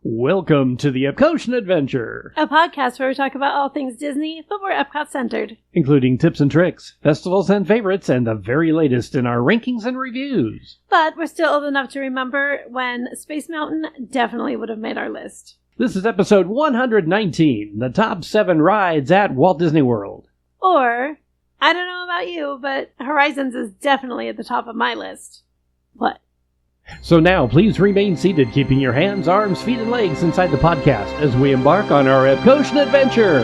Welcome to the Epcotian Adventure, a podcast where we talk about all things Disney, but we're Epcot-centered. including tips and tricks, festivals and favorites, and the very latest in our rankings and reviews. But we're still old enough to remember when Space Mountain definitely would have made our list. This is episode 119, the top 7 rides at Walt Disney World. Or, I don't know about you, but Horizons is definitely at the top of my list. What? So now, please remain seated, keeping your hands, arms, feet, and legs inside the podcast as we embark on our Epcotian adventure.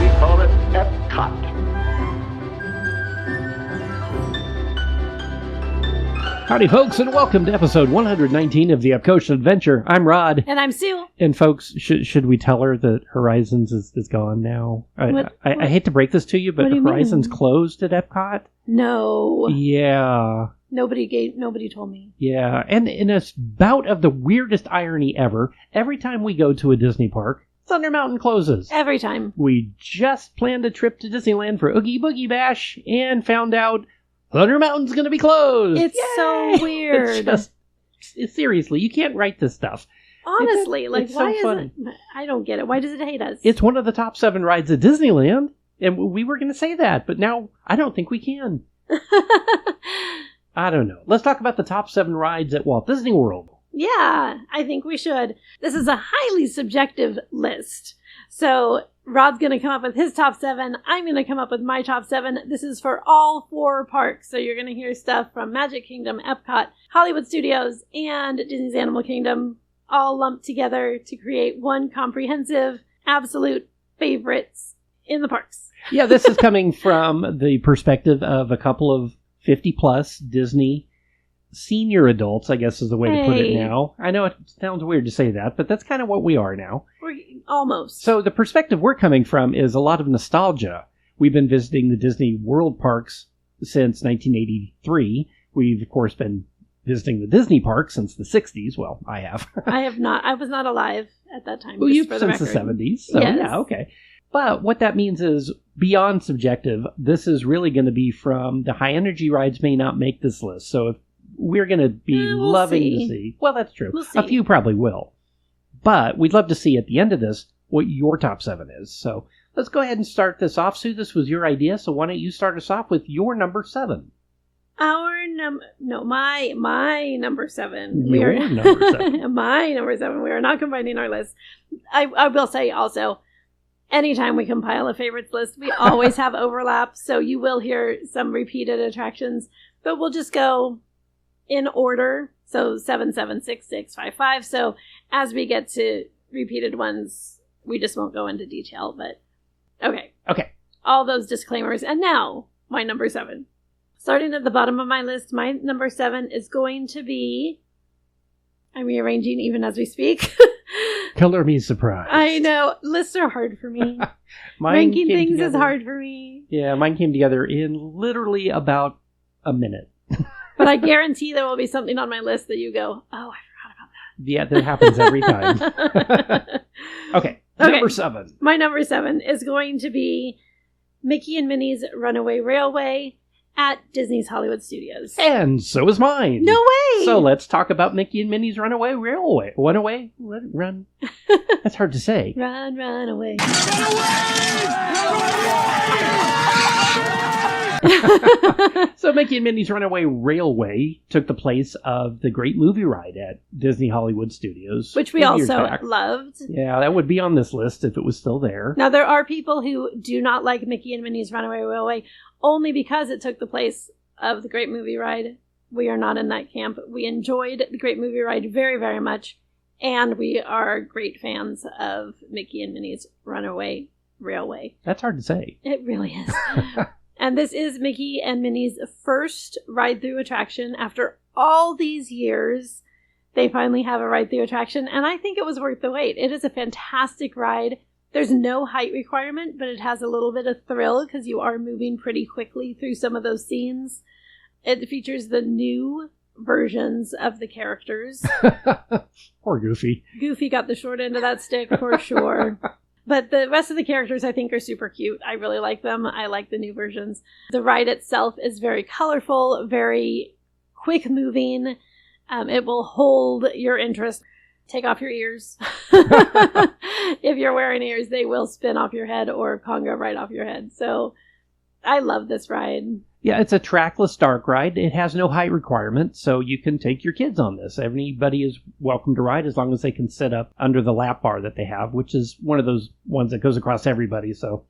We call it Epcot. Howdy, folks, and welcome to episode 119 of the Epcotian Adventure. I'm Rod. And I'm Sue. And folks, should we tell her that Horizons is gone now? I hate to break this to you, but Horizons closed at Epcot. No. Yeah. Nobody told me. Yeah, and in a bout of the weirdest irony ever, every time we go to a Disney park, Thunder Mountain closes. Every time. We just planned a trip to Disneyland for Oogie Boogie Bash and found out Thunder Mountain's going to be closed. It's so weird. Seriously, you can't write this stuff. Honestly, it's why so is funny. it? I don't get it. Why does it hate us? It's one of the top 7 rides at Disneyland, and we were going to say that, but now I don't think we can. I don't know. Let's talk about the top 7 rides at Walt Disney World. Yeah, I think we should. This is a highly subjective list. So Rod's going to come up with his top 7. I'm going to come up with my top 7. This is for all 4 parks. So you're going to hear stuff from Magic Kingdom, Epcot, Hollywood Studios, and Disney's Animal Kingdom all lumped together to create one comprehensive, absolute favorites in the parks. Yeah, this is coming from the perspective of a couple of 50-plus Disney senior adults, I guess is the way to put it now. I know it sounds weird to say that, but that's kind of what we are now. We're almost. So the perspective we're coming from is a lot of nostalgia. We've been visiting the Disney World parks since 1983. We've, of course, been visiting the Disney parks since the 60s. Well, I have. I have not. I was not alive at that time. Well, you've since the 70s. So, yes. Yeah, okay. But what that means is, beyond subjective, this is really going to be from the high-energy rides may not make this list. So if we're going to be loving to see. Well, that's true. We'll see. A few probably will. But we'd love to see at the end of this what your top 7 is. So let's go ahead and start this off. Sue, this was your idea, so why don't you start us off with your number 7? My number 7. Your number 7. My number 7. We are not combining our list. I will say also, anytime we compile a favorites list, we always have overlap. So you will hear some repeated attractions, but we'll just go in order. So 7, 7, 6, 6, 5, 5. So as we get to repeated ones, we just won't go into detail, but okay. All those disclaimers. And now my number 7. Starting at the bottom of my list, my number 7 is going to be, I'm rearranging even as we speak. Color me surprised. I know. Lists are hard for me. Ranking things is hard for me. Yeah, mine came together in literally about a minute. But I guarantee there will be something on my list that you go, oh, I forgot about that. Yeah, that happens every time. Okay, number 7. My number 7 is going to be Mickey and Minnie's Runaway Railway at Disney's Hollywood Studios. And so is mine. No way! So let's talk about Mickey and Minnie's Runaway Railway. Run. That's hard to say. Run away. So Mickey and Minnie's Runaway Railway took the place of the Great Movie Ride at Disney Hollywood Studios. Which we also loved. Yeah, that would be on this list if it was still there. Now, there are people who do not like Mickey and Minnie's Runaway Railway only because it took the place of the Great Movie Ride. We are not in that camp. We enjoyed the Great Movie Ride very, very much. And we are great fans of Mickey and Minnie's Runaway Railway. That's hard to say. It really is. And this is Mickey and Minnie's first ride-through attraction. After all these years, they finally have a ride-through attraction, and I think it was worth the wait. It is a fantastic ride. There's no height requirement, but it has a little bit of thrill because you are moving pretty quickly through some of those scenes. It features the new versions of the characters. Poor Goofy. Goofy got the short end of that stick for sure. But the rest of the characters I think are super cute. I really like them. I like the new versions. The ride itself is very colorful, very quick moving. It will hold your interest. Take off your ears. If you're wearing ears, they will spin off your head or conga right off your head. So I love this ride. Yeah, it's a trackless dark ride. It has no height requirement, so you can take your kids on this. Anybody is welcome to ride as long as they can sit up under the lap bar that they have, which is one of those ones that goes across everybody. So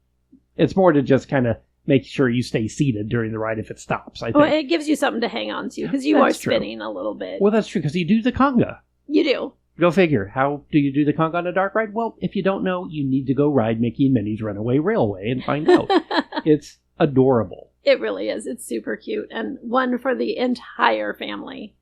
it's more to just kind of make sure you stay seated during the ride if it stops, I think. Well, it gives you something to hang on to because you are spinning a little bit. Well, that's true because you do the conga. You do. Go figure. How do you do the conga on a dark ride? Well, if you don't know, you need to go ride Mickey and Minnie's Runaway Railway and find out. It's adorable. It really is. It's super cute and one for the entire family.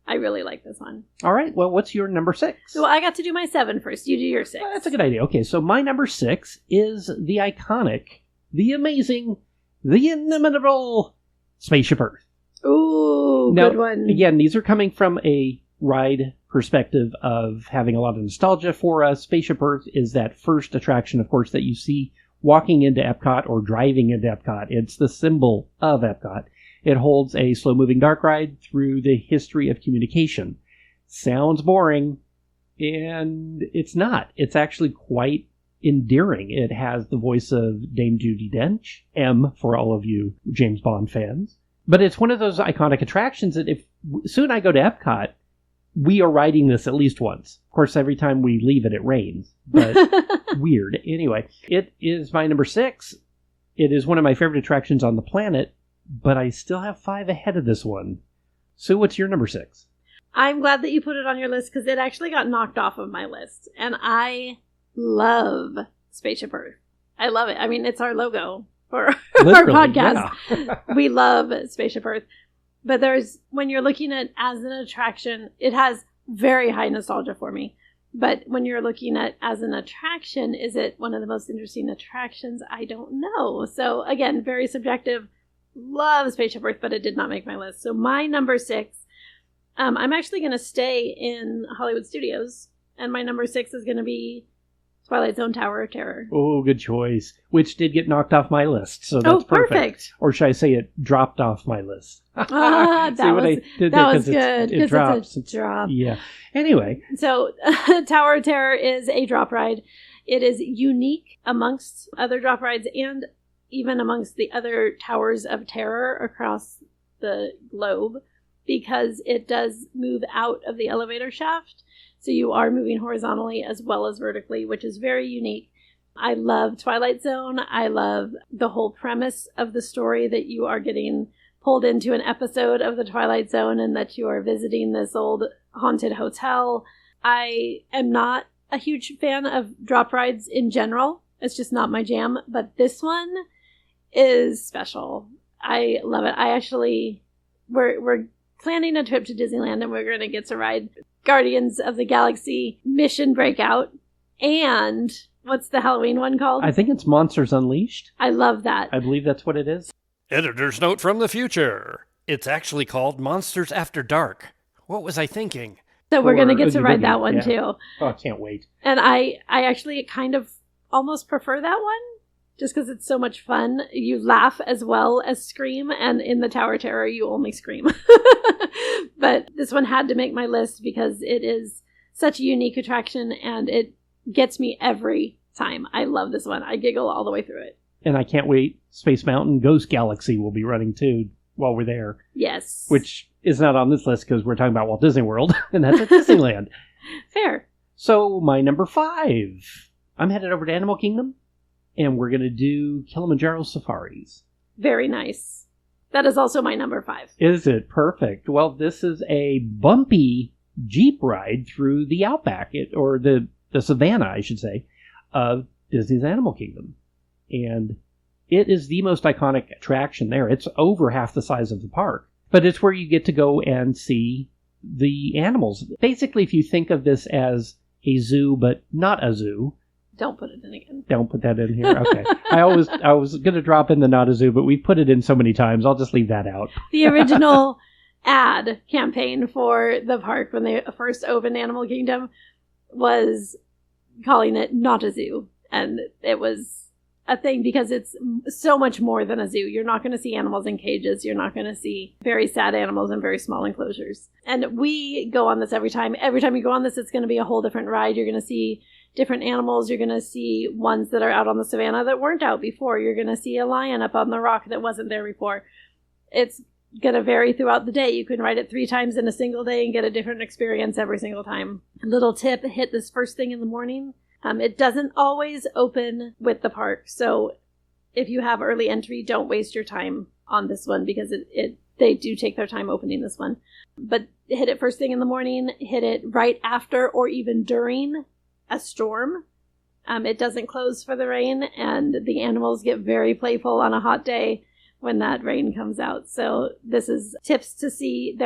I really like this one. All right. Well, what's your number 6? Well, I got to do my 7 first. You do your 6. That's a good idea. Okay, so my number 6 is the iconic, the amazing, the inimitable Spaceship Earth. Ooh, now, good one. Again, these are coming from a ride perspective of having a lot of nostalgia for us. Spaceship Earth is that first attraction, of course, that you see walking into Epcot or driving into Epcot. It's the symbol of Epcot. It holds a slow-moving dark ride through the history of communication. Sounds boring, and it's not. It's actually quite endearing. It has the voice of Dame Judi Dench, M for all of you James Bond fans. But it's one of those iconic attractions that if soon I go to Epcot, we are riding this at least once. Of course, every time we leave it, it rains. But weird. Anyway, it is my number 6. It is one of my favorite attractions on the planet, but I still have 5 ahead of this one. Sue, what's your number 6? I'm glad that you put it on your list because it actually got knocked off of my list. And I love Spaceship Earth. I love it. I mean, it's our logo for our podcast. Yeah. We love Spaceship Earth. But when you're looking at as an attraction, it has very high nostalgia for me. But when you're looking at as an attraction, is it one of the most interesting attractions? I don't know. So again, very subjective. Love Spaceship Earth, but it did not make my list. So my number 6, I'm actually going to stay in Hollywood Studios. And my number 6 is going to be Twilight Zone Tower of Terror. Oh, good choice. Which did get knocked off my list, so that's perfect. Or should I say it dropped off my list? That was good. It drops. It's a drop. Yeah. Anyway. So Tower of Terror is a drop ride. It is unique amongst other drop rides and even amongst the other towers of terror across the globe because it does move out of the elevator shaft. So you are moving horizontally as well as vertically, which is very unique. I love Twilight Zone. I love the whole premise of the story that you are getting pulled into an episode of the Twilight Zone and that you are visiting this old haunted hotel. I am not a huge fan of drop rides in general. It's just not my jam. But this one is special. I love it. We're planning a trip to Disneyland and we're going to get to ride Guardians of the Galaxy Mission Breakout. And what's the Halloween one called? I think it's Monsters Unleashed. I love that. I believe that's what it is. Editor's note from the future. It's actually called Monsters After Dark. What was I thinking? So we're going to get to ride that one too. Oh, I can't wait. And I actually kind of almost prefer that one. Just because it's so much fun. You laugh as well as scream. And in the Tower of Terror, you only scream. But this one had to make my list because it is such a unique attraction. And it gets me every time. I love this one. I giggle all the way through it. And I can't wait. Space Mountain Ghost Galaxy will be running too while we're there. Yes. Which is not on this list because we're talking about Walt Disney World. And that's at Disneyland. Fair. So my number 5. I'm headed over to Animal Kingdom. And we're going to do Kilimanjaro Safaris. Very nice. That is also my number 5. Is it? Perfect. Well, this is a bumpy Jeep ride through the outback, or the savannah, I should say, of Disney's Animal Kingdom. And it is the most iconic attraction there. It's over half the size of the park. But it's where you get to go and see the animals. Basically, if you think of this as a zoo, but not a zoo. Don't put it in again. Don't put that in here. Okay. I was going to drop in the not a zoo, but we put it in so many times. I'll just leave that out. The original ad campaign for the park when they first opened Animal Kingdom was calling it not a zoo. And it was a thing because it's so much more than a zoo. You're not going to see animals in cages. You're not going to see very sad animals in very small enclosures. And we go on this every time. Every time you go on this, it's going to be a whole different ride. You're going to see different animals. You're going to see ones that are out on the savannah that weren't out before. You're going to see a lion up on the rock that wasn't there before. It's going to vary throughout the day. You can ride it 3 times in a single day and get a different experience every single time. Little tip, hit this first thing in the morning. It doesn't always open with the park, so if you have early entry, don't waste your time on this one because they do take their time opening this one. But hit it first thing in the morning, hit it right after or even during a storm. It doesn't close for the rain, and the animals get very playful on a hot day when that rain comes out. So this is tips to see the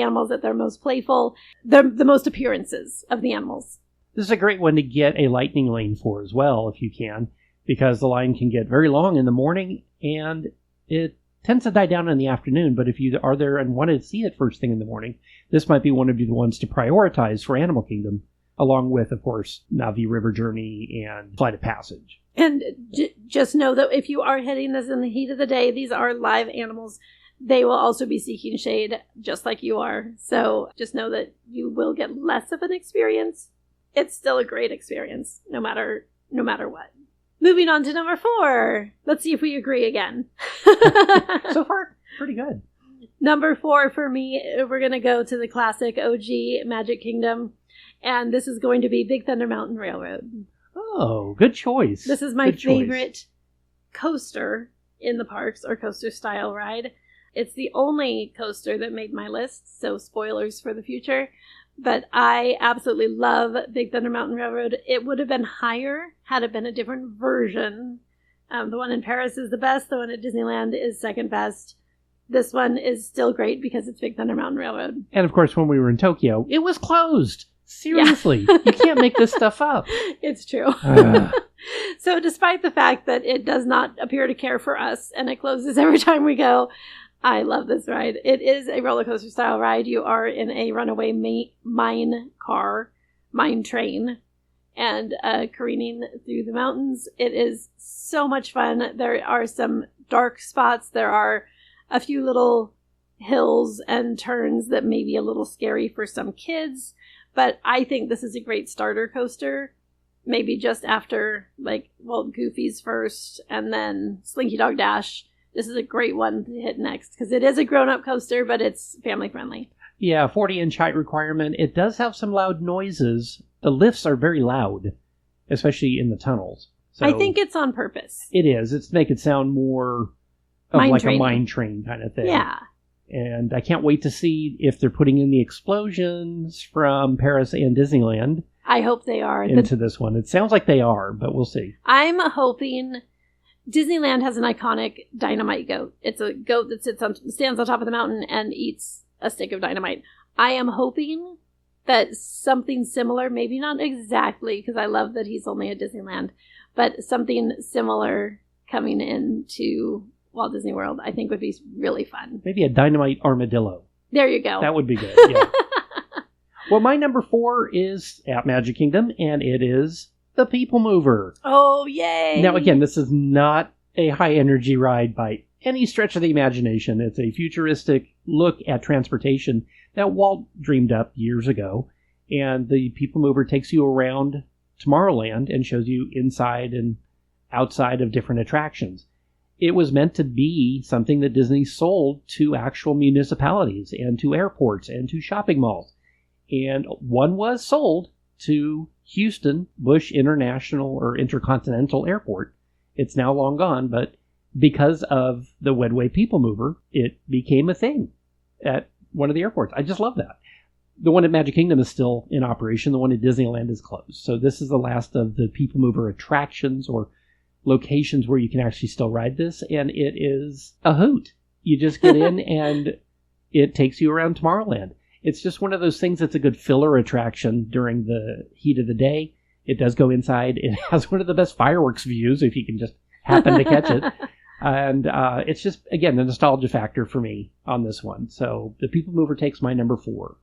animals at their most playful, the most appearances of the animals. This is a great one to get a lightning lane for as well, if you can, because the line can get very long in the morning, and it tends to die down in the afternoon. But if you are there and want to see it first thing in the morning, this might be one of the ones to prioritize for Animal Kingdom, along with, of course, Navi River Journey and Flight of Passage. And just know that if you are hitting this in the heat of the day, these are live animals. They will also be seeking shade, just like you are. So just know that you will get less of an experience. It's still a great experience, no matter what. Moving on to number 4. Let's see if we agree again. So far, pretty good. Number 4 for me, we're going to go to the classic OG Magic Kingdom. And this is going to be Big Thunder Mountain Railroad. Oh, good choice. This is my favorite coaster in the parks, or coaster style ride. It's the only coaster that made my list, so spoilers for the future. But I absolutely love Big Thunder Mountain Railroad. It would have been higher had it been a different version. The one in Paris is the best. The one at Disneyland is second best. This one is still great because it's Big Thunder Mountain Railroad. And of course, when we were in Tokyo, it was closed. Seriously. Yeah. You can't make this stuff up. It's true. So despite the fact that it does not appear to care for us and it closes every time we go, I love this ride. It is a roller coaster style ride. You are in a runaway mine train, and careening through the mountains. It is so much fun. There are some dark spots. There are a few little hills and turns that may be a little scary for some kids, but I think this is a great starter coaster. Maybe just after, Goofy's first, and then Slinky Dog Dash. This is a great one to hit next, because it is a grown-up coaster, but it's family-friendly. Yeah, 40-inch height requirement. It does have some loud noises. The lifts are very loud, especially in the tunnels. So I think it's on purpose. It is. It's to make it sound more of a mine train kind of thing. Yeah. And I can't wait to see if they're putting in the explosions from Paris and Disneyland. I hope they are. Into this one. It sounds like they are, but we'll see. I'm hoping... Disneyland has an iconic dynamite goat. It's a goat that stands on top of the mountain and eats a stick of dynamite. I am hoping that something similar, maybe not exactly, because I love that he's only at Disneyland, but something similar coming into Walt Disney World, I think would be really fun. Maybe a dynamite armadillo. There you go. That would be good, yeah. Well, my number 4 is at Magic Kingdom, and it is the People Mover. Oh, yay! Now, again, this is not a high-energy ride by any stretch of the imagination. It's a futuristic look at transportation that Walt dreamed up years ago. And the People Mover takes you around Tomorrowland and shows you inside and outside of different attractions. It was meant to be something that Disney sold to actual municipalities and to airports and to shopping malls. And one was sold to Houston Bush International or Intercontinental Airport. It's now long gone, but because of the Wedway People Mover, it became a thing at one of the airports. I just love that. The one at Magic Kingdom is still in operation. The one at Disneyland is closed. So this is the last of the People Mover attractions or locations where you can actually still ride this, and it is a hoot. You just get in and it takes you around Tomorrowland. It's just one of those things that's a good filler attraction during the heat of the day. It does go inside. It has one of the best fireworks views if you can just happen to catch it. And it's just, again, the nostalgia factor for me on this one. So the People Mover takes my number 4.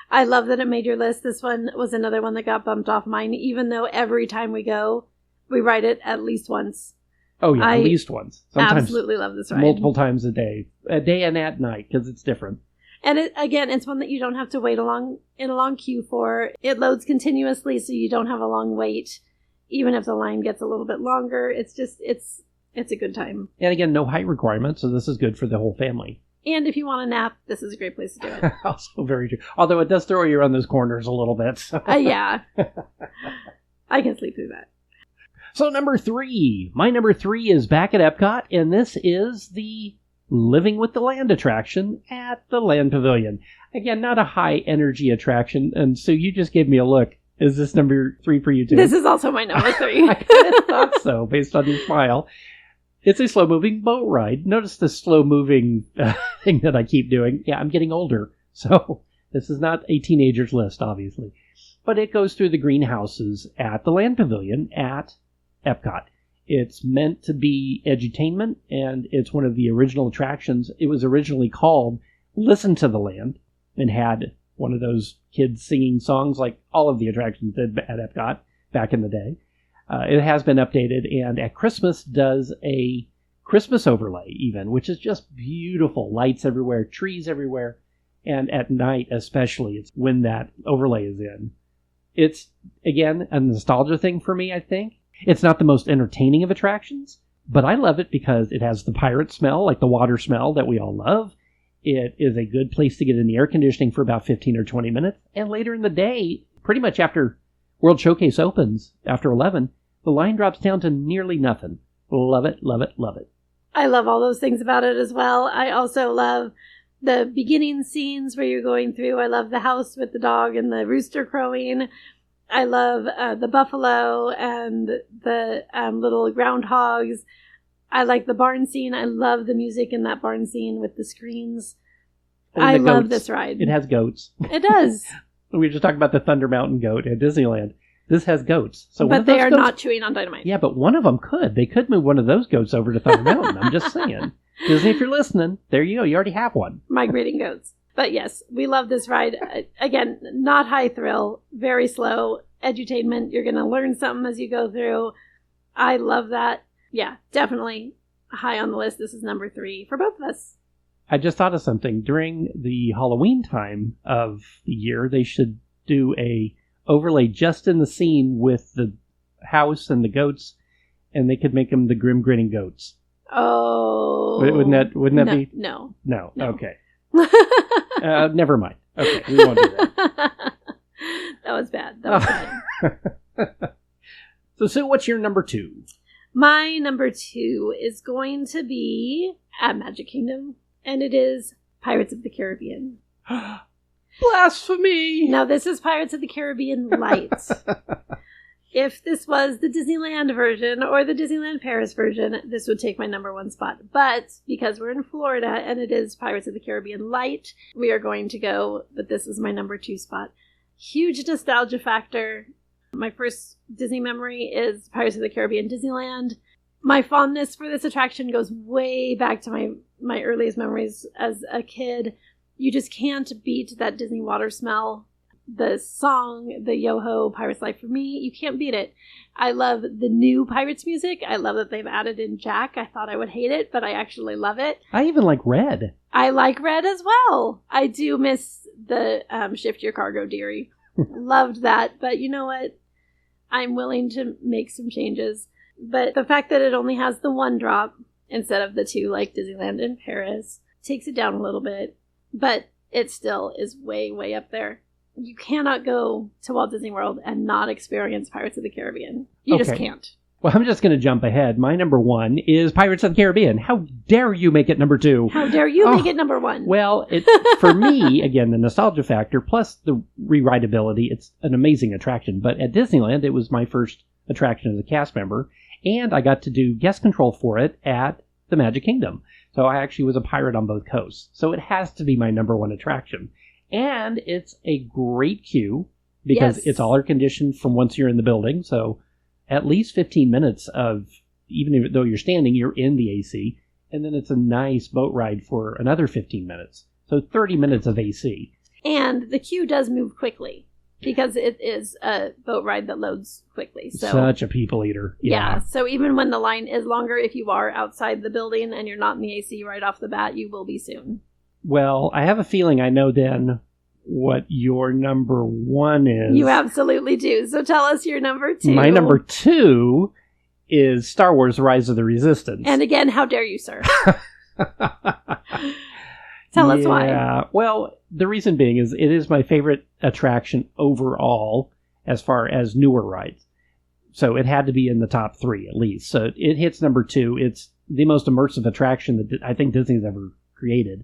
I love that it made your list. This one was another one that got bumped off mine, even though every time we go, We ride it at least once. Oh, yeah, I at least once. Sometimes absolutely love this ride. multiple times a day and at night, because it's different. And it's one that you don't have to wait in a long queue for. It loads continuously, so you don't have a long wait. Even if the line gets a little bit longer, it's a good time. And again, no height requirement, so this is good for the whole family. And if you want a nap, this is a great place to do it. Also very true. Although it does throw you around those corners a little bit. So. Yeah. I can sleep through that. So number 3. My number 3 is back at Epcot, and this is the Living with the Land attraction at the Land Pavilion. Again, not a high energy attraction, and so you just gave me a look. Is this number 3 for you too? This is also my number 3. I kind of thought so, based on your smile. It's a slow-moving boat ride. Notice the slow-moving thing that I keep doing. Yeah, I'm getting older, so this is not a teenager's list, obviously. But it goes through the greenhouses at the Land Pavilion at Epcot. It's meant to be edutainment, and it's one of the original attractions. It was originally called Listen to the Land, and had one of those kids singing songs like all of the attractions did at Epcot back in the day. It has been updated, and at Christmas does a Christmas overlay even, which is just beautiful. Lights everywhere, trees everywhere, and at night especially, it's when that overlay is in. It's, again, a nostalgia thing for me, I think. It's not the most entertaining of attractions, but I love it because it has the pirate smell, like the water smell that we all love. It is a good place to get in the air conditioning for about 15 or 20 minutes. And later in the day, pretty much after World Showcase opens, after 11, the line drops down to nearly nothing. Love it, love it, love it. I love all those things about it as well. I also love the beginning scenes where you're going through. I love the house with the dog and the rooster crowing. I love the buffalo and the little groundhogs. I like the barn scene. I love the music in that barn scene with the screens. I love this ride. It has goats. It does. We were just talking about the Thunder Mountain goat at Disneyland. This has goats. So but they are not chewing on dynamite. Yeah, but one of them could. They could move one of those goats over to Thunder Mountain. I'm just saying. Disney, if you're listening, there you go. You already have one. Migrating goats. But yes, we love this ride. Again, not high thrill, very slow edutainment. You're going to learn something as you go through. I love that. Yeah, definitely high on the list. This is number 3 for both of us. I just thought of something. During the Halloween time of the year, they should do a overlay just in the scene with the house and the goats, and they could make them the grim grinning goats. Oh. Wouldn't that be? No. Okay. Never mind. Okay, we won't do that. That was bad. So, Sue, what's your number 2? My number 2 is going to be at Magic Kingdom, and it is Pirates of the Caribbean. Blasphemy! Now, this is Pirates of the Caribbean Light. If this was the Disneyland version or the Disneyland Paris version, this would take my number 1 spot. But because we're in Florida and it is Pirates of the Caribbean Light, we are going to go, but this is my number 2 spot. Huge nostalgia factor. My first Disney memory is Pirates of the Caribbean Disneyland. My fondness for this attraction goes way back to my earliest memories as a kid. You just can't beat that Disney water smell. The song, the Yo-Ho, Pirate's Life for Me, you can't beat it. I love the new Pirates music. I love that they've added in Jack. I thought I would hate it, but I actually love it. I even like Red. I like Red as well. I do miss the Shift Your Cargo, Dearie. Loved that, but you know what? I'm willing to make some changes. But the fact that it only has the 1 drop instead of the 2 like Disneyland and Paris takes it down a little bit. But it still is way, way up there. You cannot go to Walt Disney World and not experience Pirates of the Caribbean. You just can't. Well, I'm just going to jump ahead. My number 1 is Pirates of the Caribbean. How dare you make it number 2? How dare you make it number 1? Well, for me, again, the nostalgia factor plus the rewritability, it's an amazing attraction. But at Disneyland, it was my first attraction as a cast member, and I got to do guest control for it at the Magic Kingdom. So I actually was a pirate on both coasts. So it has to be my number 1 attraction. And it's a great queue because it's all air conditioned from once you're in the building. So at least 15 minutes of, even though you're standing, you're in the AC. And then it's a nice boat ride for another 15 minutes. So 30 minutes of AC. And the queue does move quickly. because it is a boat ride that loads quickly. So Such a people eater. yeah. So even when the line is longer, if you are outside the building and you're not in the AC right off the bat, you will be soon. Well, I have a feeling I know then what your number 1 is. You absolutely do. So tell us your number 2. My number 2 is Star Wars Rise of the Resistance. And again, how dare you, sir? Tell us why. Yeah, well, the reason being is it is my favorite attraction overall as far as newer rides. So it had to be in the top 3 at least. So it hits number 2. It's the most immersive attraction that I think Disney's ever created.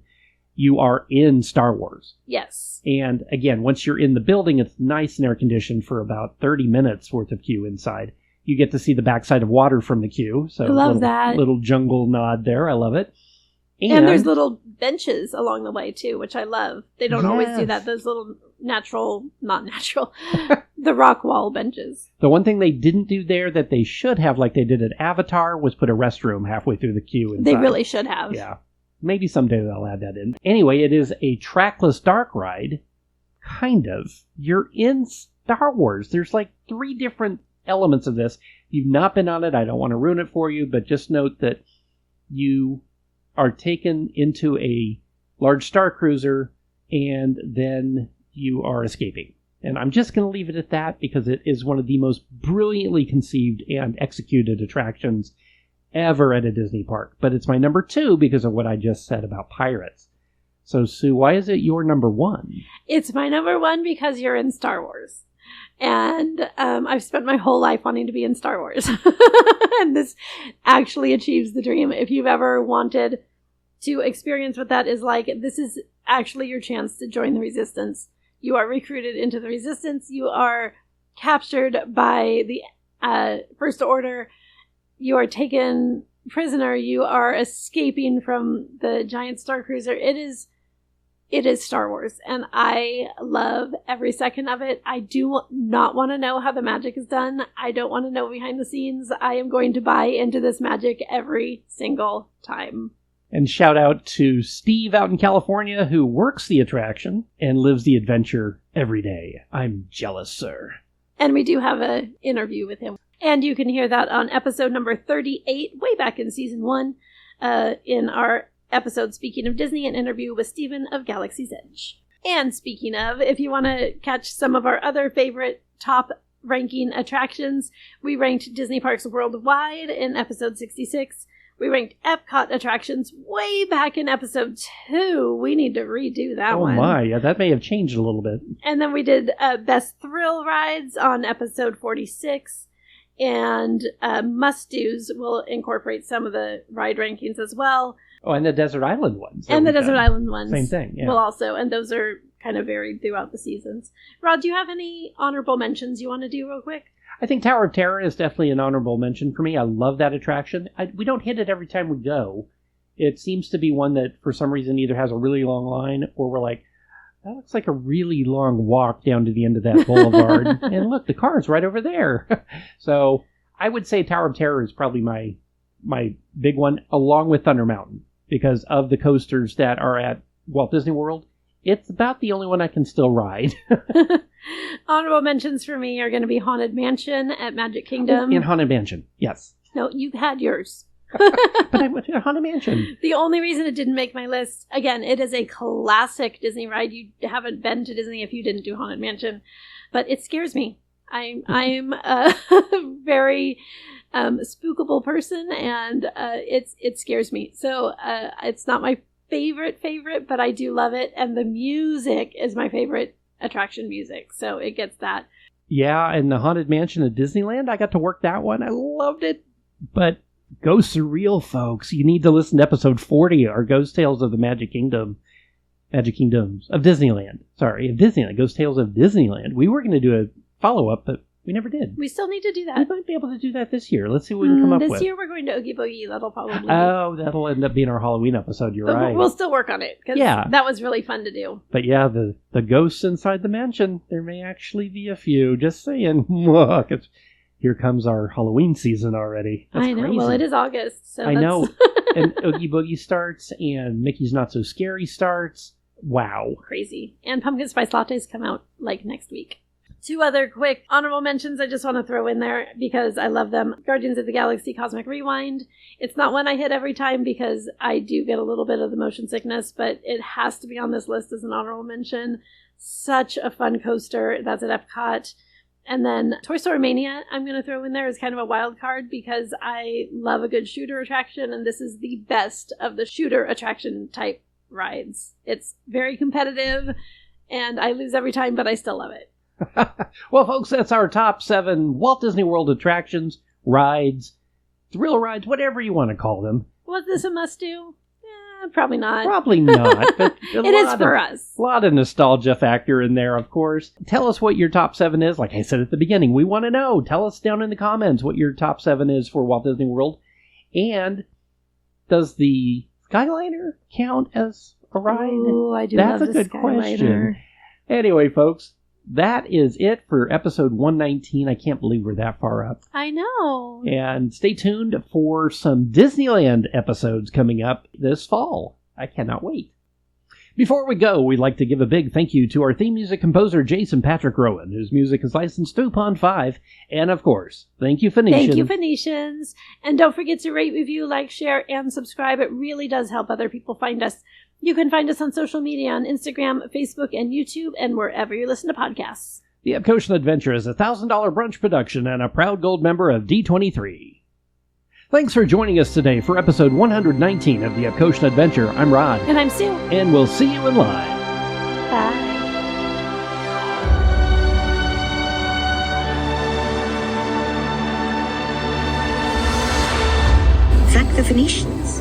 You are in Star Wars. Yes. And again, once you're in the building, it's nice and air conditioned for about 30 minutes worth of queue inside. You get to see the backside of water from the queue. So I love that. Little jungle nod there. I love it. And there's little benches along the way, too, which I love. They don't always do that. Those little not natural, the rock wall benches. The one thing they didn't do there that they should have, like they did at Avatar, was put a restroom halfway through the queue inside. They really should have. Yeah. Maybe someday they'll add that in. Anyway, it is a trackless dark ride. Kind of. You're in Star Wars. There's like 3 different elements of this. If you've not been on it, I don't want to ruin it for you, but just note that you are taken into a large star cruiser and then you are escaping. And I'm just going to leave it at that because it is one of the most brilliantly conceived and executed attractions ever at a Disney park. But it's my number 2 because of what I just said about pirates. So, Sue, why is it your number 1? It's my number 1 because you're in Star Wars. And I've spent my whole life wanting to be in Star Wars. And this actually achieves the dream. If you've ever wanted to experience what that is like, this is actually your chance to join the Resistance. You are recruited into the Resistance. You are captured by the First Order. You are taken prisoner. You are escaping from the giant star cruiser. It is Star Wars, and I love every second of it. I do not want to know how the magic is done. I don't want to know behind the scenes. I am going to buy into this magic every single time. And shout out to Steve out in California who works the attraction and lives the adventure every day. I'm jealous, sir. And we do have an interview with him. And you can hear that on episode number 38, way back in season 1, in our episode Speaking of Disney, an interview with Steven of Galaxy's Edge. And speaking of, if you want to catch some of our other favorite top ranking attractions, we ranked Disney parks worldwide in episode 66. We ranked Epcot attractions way back in episode 2. We need to redo that one. Oh my, yeah, that may have changed a little bit. And then we did Best Thrill Rides on episode 46. And must-dos will incorporate some of the ride rankings as well. Oh, and the Desert Island ones. And the Desert Island ones. Same thing, yeah. Well, also, and those are kind of varied throughout the seasons. Rod, do you have any honorable mentions you want to do real quick? I think Tower of Terror is definitely an honorable mention for me. I love that attraction. We don't hit it every time we go. It seems to be one that, for some reason, either has a really long line or we're like, that looks like a really long walk down to the end of that boulevard. And look, the car's right over there. So I would say Tower of Terror is probably my big one, along with Thunder Mountain. Because of the coasters that are at Walt Disney World, it's about the only one I can still ride. Honorable mentions for me are going to be Haunted Mansion at Magic Kingdom. In Haunted Mansion, yes. No, you had yours. But I went to Haunted Mansion. The only reason it didn't make my list, again, it is a classic Disney ride. You haven't been to Disney if you didn't do Haunted Mansion. But it scares me. I'm a very spookable person, and it scares me. So it's not my favorite, but I do love it. And the music is my favorite attraction music. So it gets that. Yeah, and the Haunted Mansion at Disneyland, I got to work that one. I loved it. But ghosts are real, folks. You need to listen to episode 40, our Ghost Tales of the Magic Kingdoms of Disneyland. Sorry, of Disneyland. Ghost Tales of Disneyland. We were going to do a follow-up, but we never did. We still need to do that. We might be able to do that this year. Let's see what we can come up with. This year we're going to Oogie Boogie. That'll probably... Oh, that'll end up being our Halloween episode. You're right. We'll still work on it, because that was really fun to do. But yeah, the ghosts inside the mansion, there may actually be a few. Just saying. Look, here comes our Halloween season already. That's I know. crazy. Well, it is August, so I know. And Oogie Boogie starts, and Mickey's Not So Scary starts. Wow. Crazy. And pumpkin spice lattes come out, like, next week. 2 other quick honorable mentions I just want to throw in there because I love them. Guardians of the Galaxy Cosmic Rewind. It's not one I hit every time because I do get a little bit of the motion sickness, but it has to be on this list as an honorable mention. Such a fun coaster. That's at Epcot. And then Toy Story Mania, I'm going to throw in there as kind of a wild card because I love a good shooter attraction, and this is the best of the shooter attraction type rides. It's very competitive, and I lose every time, but I still love it. Well, folks, that's our top 7 Walt Disney World attractions, rides, thrill rides, whatever you want to call them. Was this a must-do? Probably not. Probably not, but it is for us. A lot of nostalgia factor in there, of course. Tell us what your top 7 is. Like I said at the beginning, we want to know. Tell us down in the comments what your top 7 is for Walt Disney World. And does the Skyliner count as a ride? Oh, I do That's love a the good Skyliner. question. Anyway, folks, that is it for episode 119. I can't believe we're that far up. I know. And stay tuned for some Disneyland episodes coming up this fall. I cannot wait. Before we go, we'd like to give a big thank you to our theme music composer, Jason Patrick Rowan, whose music is licensed through Pond 5. And, of course, thank you, Phoenician. Thank you, Phoenicians. And don't forget to rate, review, like, share, and subscribe. It really does help other people find us. You can find us on social media on Instagram, Facebook, and YouTube, and wherever you listen to podcasts. The Epcotian Adventure is a $1,000 brunch production and a proud gold member of D23. Thanks for joining us today for episode 119 of the Epcotian Adventure. I'm Rod. And I'm Sue. And we'll see you in line. Bye. Thank the Phoenicians.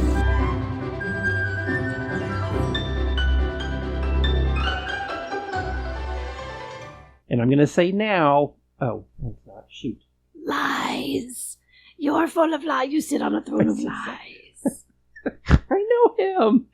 And I'm going to say now... Oh, that's not. Shoot. Lies. You're full of lies. You sit on a throne of lies. I know him.